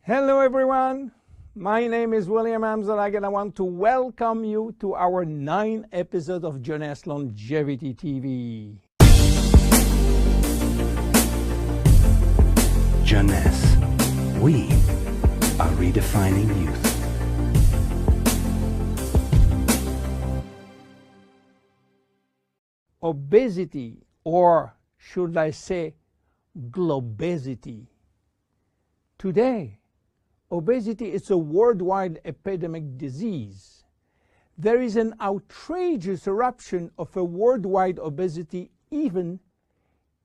Hello everyone, my name is William Amzalag and I want to welcome you to our 9th episode of Jeunesse Longevity TV. Jeunesse, we are redefining youth. Obesity, or should I say globesity. Today, obesity is a worldwide epidemic disease. There is an outrageous eruption of a worldwide obesity even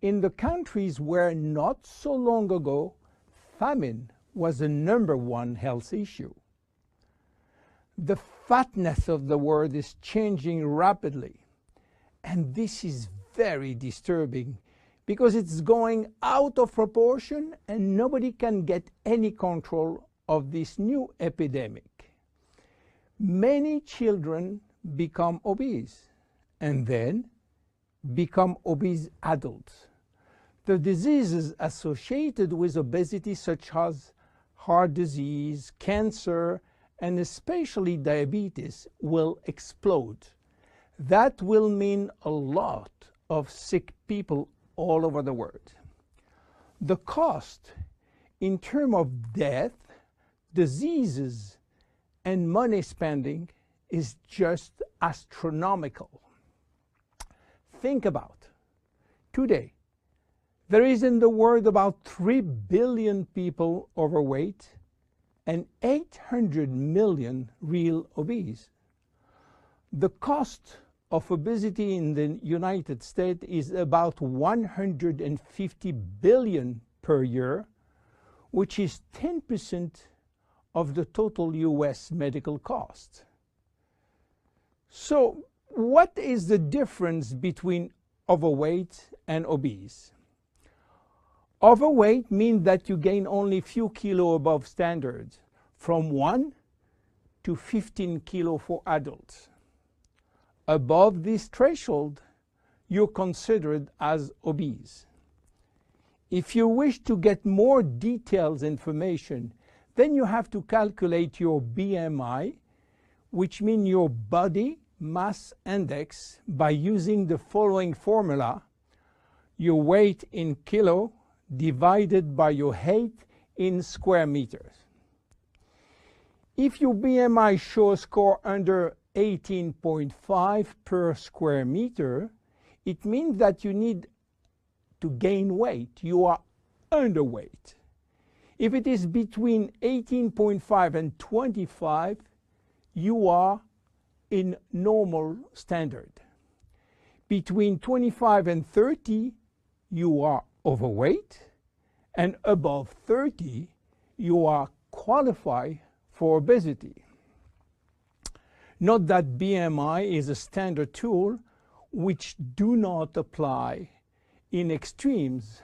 in the countries where not so long ago famine was the #1 health issue. The fatness of the world is changing rapidly, and this is very disturbing because it's going out of proportion and nobody can get any control of this new epidemic. Many children become obese and then become obese adults. The diseases associated with obesity, such as heart disease, cancer, and especially diabetes, will explode. That will mean a lot of sick people all over the world. The cost in terms of death, diseases, and money spending is just astronomical. Think about today, there is in the world about 3 billion people overweight and 800 million real obese. The cost of obesity in the United States is about 150 billion per year, which is 10% of the total US medical cost. So what is the difference between overweight and obese? Overweight means that you gain only few kilos above standard, from 1 to 15 kilos for adults. Above this threshold, you're considered as obese. If you wish to get more detailed information, then you have to calculate your BMI, which means your body mass index, by using the following formula: your weight in kilo divided by your height in square meters. If your BMI shows score under 18.5 per square meter, it means that you need to gain weight. You are underweight. If it is between 18.5 and 25, you are in normal standard. Between 25 and 30, you are overweight, and above 30, you are qualified for obesity. Note that BMI is a standard tool which do not apply in extremes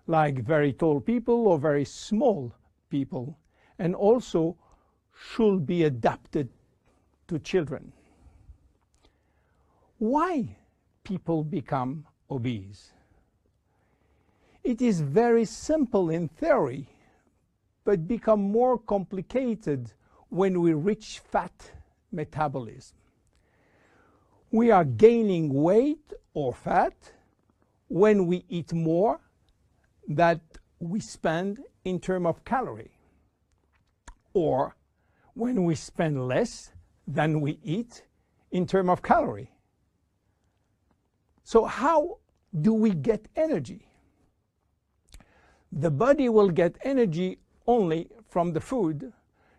like very tall people or very small people, and also should be adapted to children. Why people become obese? It is very simple in theory, but become more complicated when we reach fat metabolism. We are gaining weight or fat when we eat more than we spend in terms of calorie, or when we spend less than we eat in terms of calorie. So how do we get energy? The body will get energy only from the food,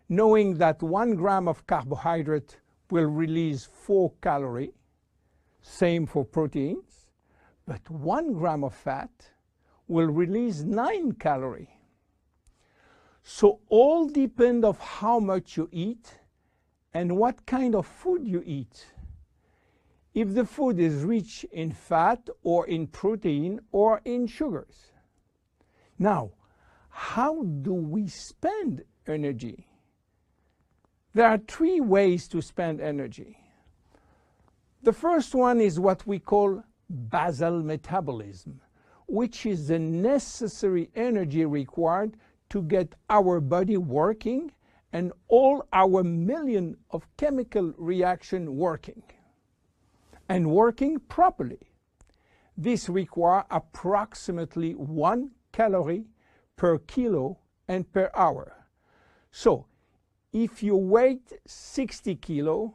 knowing that 1 gram of carbohydrate will release 4 calories, same for proteins, but 1 gram of fat will release 9 calories. So all depend on how much you eat and what kind of food you eat. If the food is rich in fat or in protein or in sugars. Now, how do we spend energy? There are 3 ways to spend energy. The first one is what we call basal metabolism, which is the necessary energy required to get our body working and all our million of chemical reaction working and working properly. This requires approximately 1 calorie per kilo and per hour. So if you weigh 60 kilo,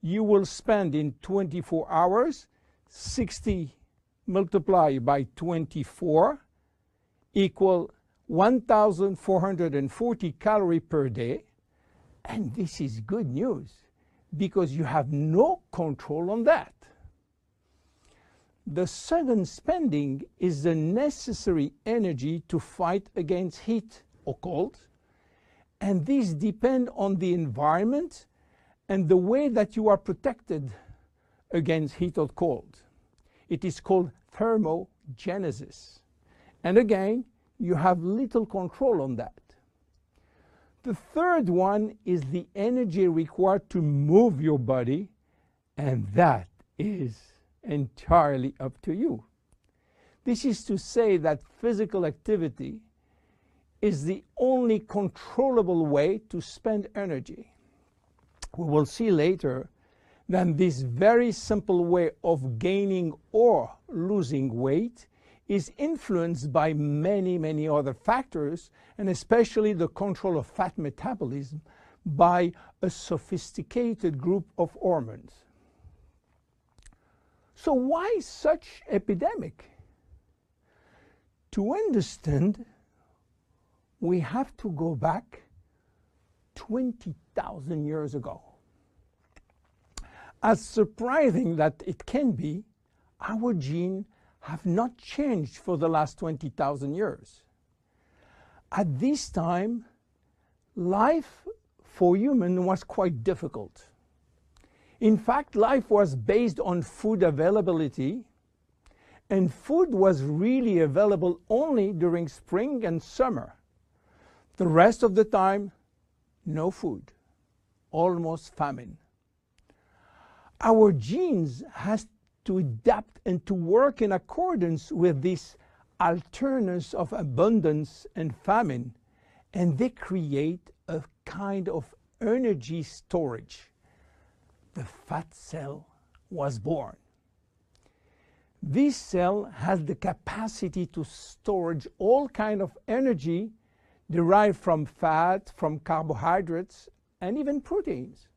you will spend in 24 hours 60 multiplied by 24 equal 1,440 calories per day. And this is good news because you have no control on that. The second spending is the necessary energy to fight against heat or cold, and these depend on the environment and the way that you are protected against heat or cold. It is called thermogenesis. And again, you have little control on that. The third one is the energy required to move your body, and that is entirely up to you. This is to say that physical activity is the only controllable way to spend energy. We will see later that this very simple way of gaining or losing weight is influenced by many other factors, and especially the control of fat metabolism by a sophisticated group of hormones. So why such epidemic? To understand, we have to go back 20,000 years ago. As surprising that it can be, our genes have not changed for the last 20,000 years. At this time, life for humans was quite difficult. In fact, life was based on food availability, and food was really available only during spring and summer. The rest of the time, no food, almost famine. Our genes has to adapt and to work in accordance with this alternance of abundance and famine, and they create a kind of energy storage. The fat cell was born. This cell has the capacity to store all kinds of energy derived from fat, from carbohydrates, and even proteins.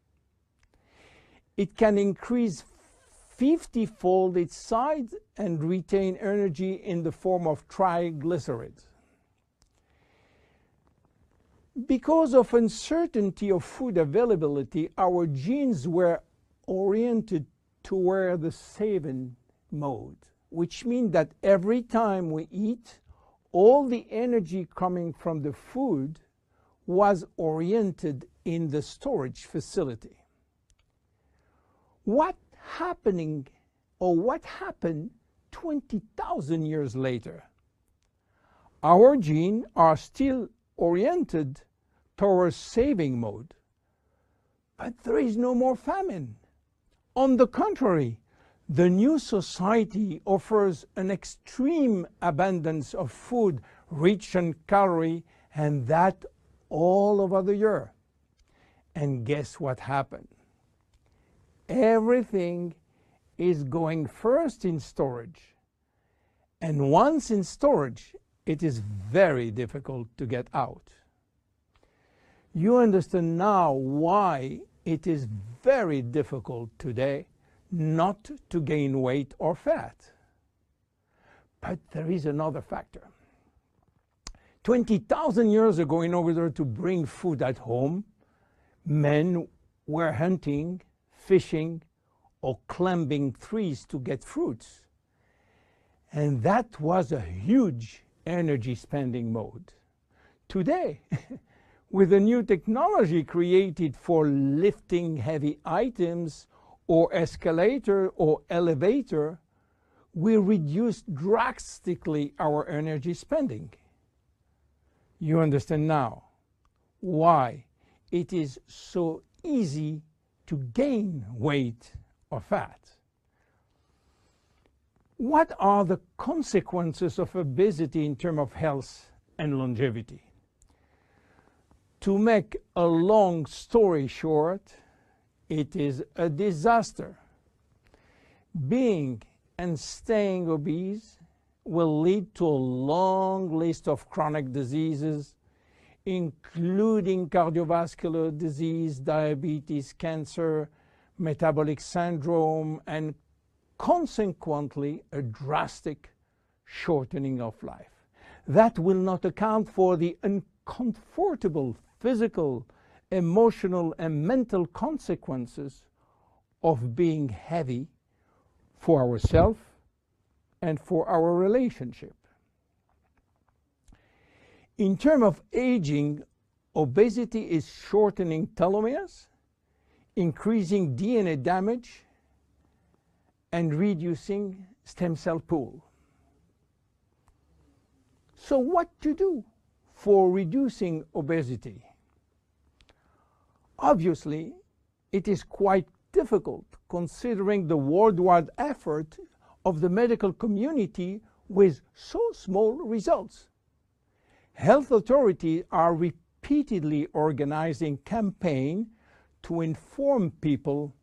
It can increase 50-fold its size and retain energy in the form of triglycerides. Because of uncertainty of food availability, our genes were oriented toward the saving mode, which means that every time we eat, all the energy coming from the food was oriented in the storage facility. What happened 20,000 years later? Our genes are still oriented towards saving mode, but there is no more famine. On the contrary, the new society offers an extreme abundance of food rich in calories, and that all over the year. And guess what happened? Everything is going first in storage. And once in storage, it is very difficult to get out. You understand now why it is very difficult today not to gain weight or fat. But there is another factor. 20,000 years ago, in order to bring food at home, men were hunting, fishing, or climbing trees to get fruits. And that was a huge energy spending mode. Today, with a new technology created for lifting heavy items or escalator or elevator, we reduce drastically our energy spending. You understand now why it is so easy to gain weight or fat. What are the consequences of obesity in terms of health and longevity? To make a long story short, it is a disaster. Being and staying obese will lead to a long list of chronic diseases, including cardiovascular disease, diabetes, cancer, metabolic syndrome, and consequently a drastic shortening of life. That will not account for the uncomfortable physical, emotional, and mental consequences of being heavy for ourselves and for our relationship. In terms of aging, obesity is shortening telomeres, increasing DNA damage, and reducing stem cell pool. So what to do for reducing obesity? Obviously, it is quite difficult considering the worldwide effort of the medical community with so small results. Health authorities are repeatedly organizing campaigns to inform people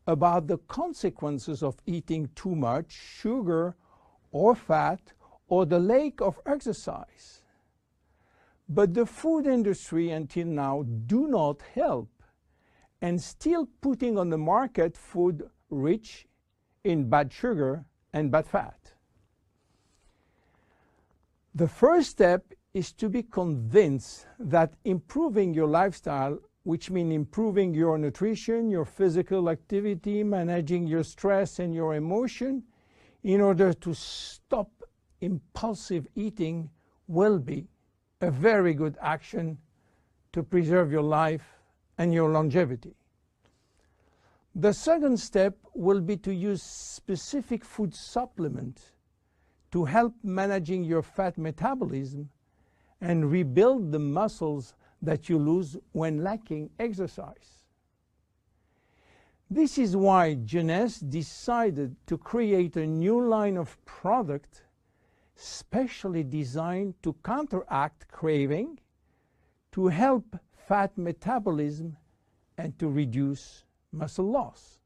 about the consequences of eating too much sugar or fat or the lack of exercise. But the food industry until now do not help and still putting on the market food rich in bad sugar and bad fat. The first step is to be convinced that improving your lifestyle, which means improving your nutrition, your physical activity, managing your stress and your emotion, in order to stop impulsive eating, will be a very good action to preserve your life and your longevity. The second step will be to use specific food supplements to help managing your fat metabolism and rebuild the muscles that you lose when lacking exercise. This is why Jeunesse decided to create a new line of product specially designed to counteract craving, to help fat metabolism, and to reduce muscle loss.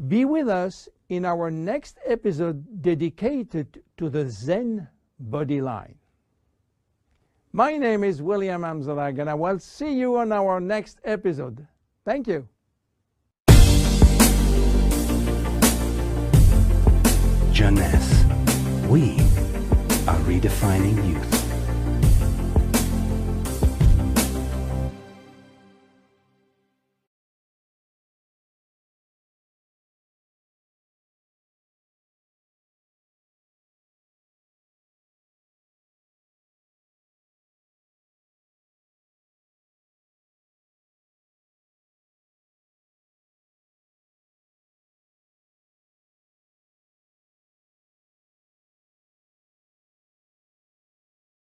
Be with us in our next episode dedicated to the Zen Body line. My name is William Amzalag, and I will see you on our next episode. Thank you. Jeunesse. We are redefining youth.